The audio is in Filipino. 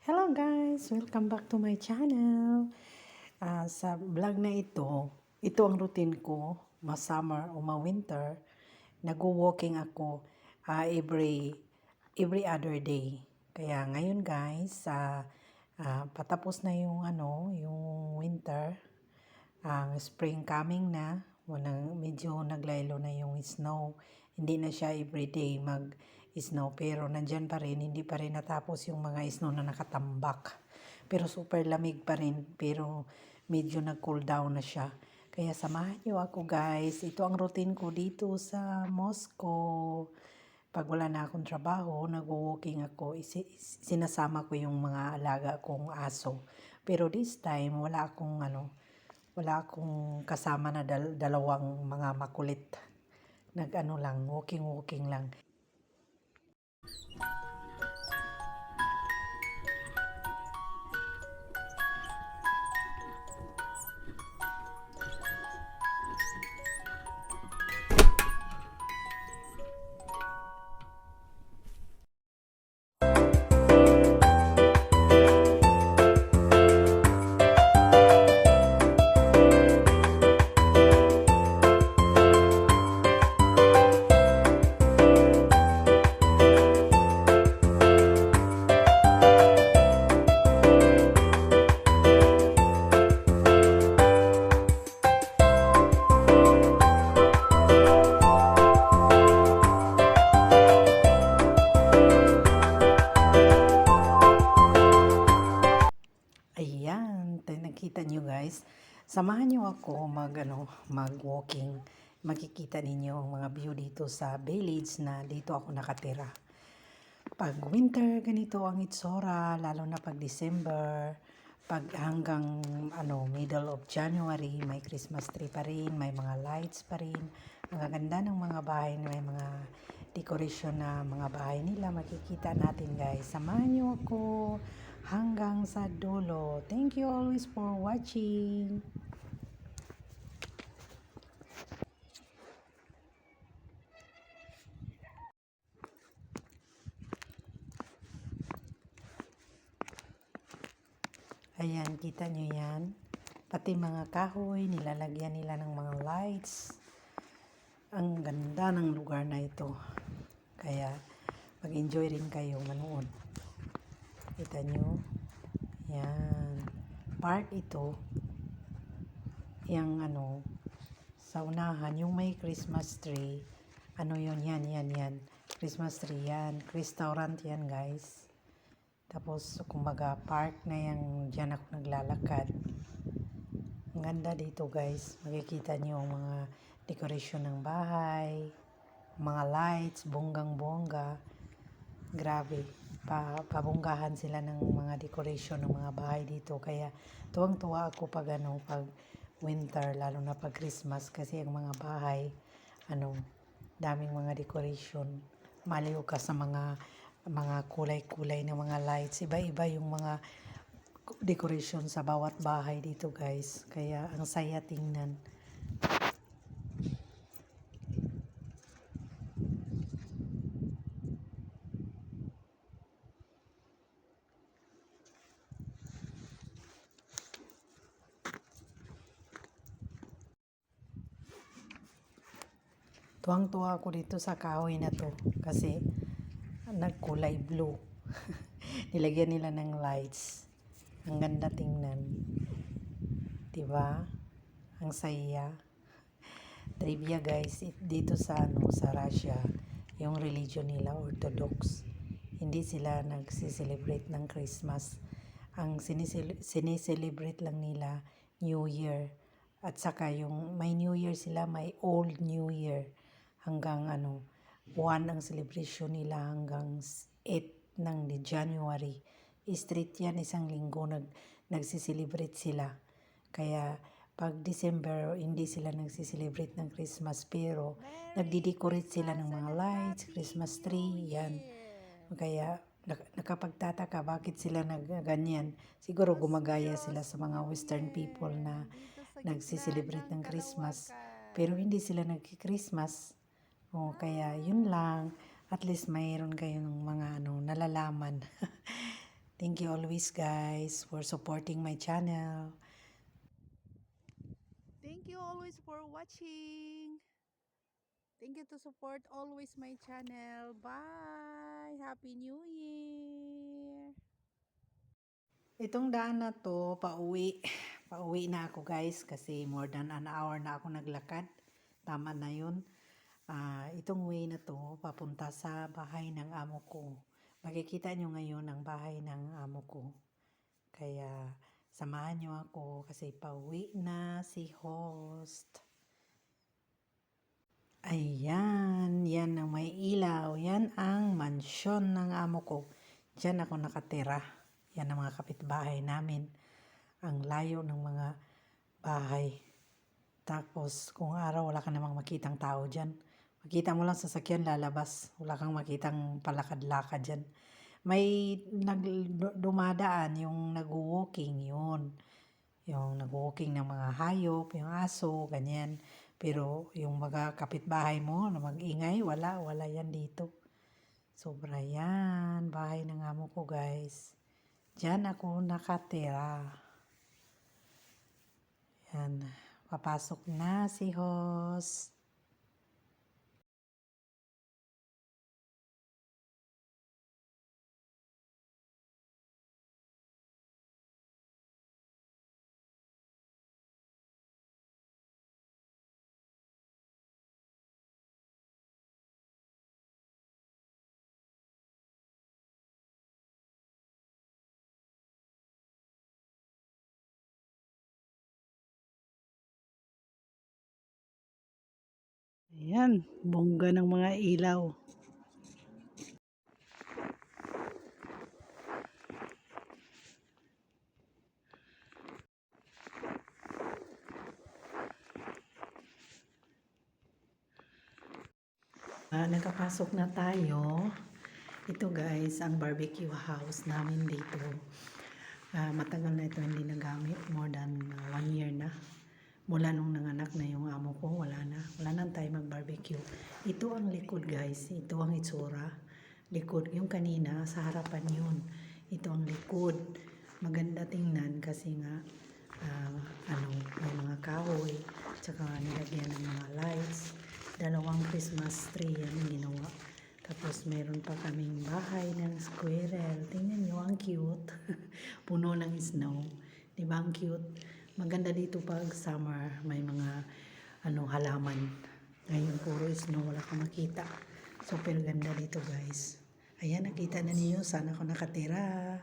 Hello guys! Welcome back to my channel. Sa vlog na ito ang routine ko, ma-summer o ma-winter. Nag-walking ako every other day. Kaya ngayon guys, patapos na yung winter. Ang spring coming na, medyo naglaylo na yung snow. Hindi na siya everyday mag-snow, pero nandyan pa rin, hindi pa rin natapos yung mga snow na nakatambak. Pero super lamig pa rin, pero medyo nag-cool down na siya. Kaya samahan niyo ako guys. Ito ang routine ko dito sa Moscow. Pag wala na akong trabaho, nag-walking ako, sinasama ko yung mga alaga kong aso. Pero this time, wala akong kasama na dalawang mga makulit. Lang, walking lang. Ayan, nakita nyo guys. Samahan nyo ako mag-walking. Makikita ninyo ang mga view dito sa village na dito ako nakatira. Pag winter, ganito ang itsura, lalo na pag December, pag hanggang middle of January, may Christmas tree pa rin, may mga lights pa rin. Ang ganda ng mga bahay, may mga decoration na mga bahay nila, makikita natin guys. Samahan nyo ako hanggang sa dulo. Thank you always for watching. Ayan, kita nyo yan. Pati mga kahoy, nilalagyan nila ng mga lights. Ang ganda ng lugar na ito. Kaya, mag-enjoy rin kayo manood. Kita nyo? Yan. Park ito. Yang sa unahan, yung may Christmas tree. Yan. Christmas tree yan. Restaurant yan, guys. Tapos, kumbaga, park na yan. Diyan ako naglalakad. Ang ganda dito, guys. Makikita nyo ang mga decoration ng bahay. Mga lights, bonggang-bongga. Grabe. Pabonggahan sila ng mga decoration ng mga bahay dito. Kaya, tuwang-tuwa ako pag winter, lalo na pag Christmas. Kasi ang mga bahay, daming mga decoration. Maliw ka sa mga kulay-kulay na mga lights. Iba-iba yung mga decoration sa bawat bahay dito guys. Kaya ang saya tingnan. Tuwang-tuwa ako dito sa kahoy na to kasi nagkulay blue. Nilagyan nila ng lights. Ang ganda tingnan. Diba? Ang saya. Trivia guys, dito sa Russia, yung religion nila Orthodox. Hindi sila nagsi-celebrate ng Christmas. Ang sineselebrate lang nila New Year. At saka yung may New Year sila, may Old New Year. Hanggang 1 ang celebration nila hanggang 8 ng January. Street yan, isang linggo nagsiselebrate sila. Kaya pag December, hindi sila nagsiselebrate ng Christmas, pero nagdi-decorate sila ng mga lights, Christmas tree, yan. Kaya nakapagtataka bakit sila nagganyan. Siguro gumagaya sila sa mga Western people na nagsiselebrate ng Christmas, pero hindi sila nagki-Christmas. Kaya yun lang, at least mayroon kayong mga nalalaman. Thank you always guys for supporting my channel. Thank you always for watching. Thank you to support always my channel. Bye! Happy New Year! Itong daan na to, pauwi. Pauwi na ako guys kasi more than an hour na ako naglakad. Tama na yun. Itong way na to, papunta sa bahay ng amo ko. Makikita nyo ngayon ang bahay ng amo ko. Kaya samahan nyo ako kasi pauwi na si host. Ayan, yan ang may ilaw. Yan ang mansyon ng amo ko. Diyan ako nakatira. Yan ang mga kapitbahay namin. Ang layo ng mga bahay. Tapos kung araw wala ka namang makitang tao dyan. Makita mo lang sasakyan lalabas. Wala kang makitang palakad-lakad dyan. May dumadaan yung nag-walking yun. Yung nag-walking ng mga hayop, yung aso, ganyan. Pero yung mga kapitbahay mo na mag-ingay, wala yan dito. Sobra yan, bahay ng amo ko guys. Diyan ako nakatira. Yan, papasok na si host. Ayan, bongga ng mga ilaw. Nakapasok na tayo. Ito guys, ang barbecue house namin dito. Matagal na ito hindi nagamit. More than 1 year na. Mula nung nanganak na yung amo ko, wala na. Wala nang tayo mag-barbecue. Ito ang likod guys. Ito ang itsura. Likod. Yung kanina, sa harapan yun. Ito ang likod. Maganda tingnan kasi nga may mga kahoy. Tsaka nilagyan ng mga lights. 2 Christmas tree yan ginawa. Tapos meron pa kaming bahay ng squirrel. Tingnan nyo, ang cute. Puno ng snow. Diba ang cute? Maganda dito pag summer. May mga halaman. Ngayon puro snow. Wala kang makita. Super ganda dito guys. Ayan, nakita na niyo. Saan ako nakatira.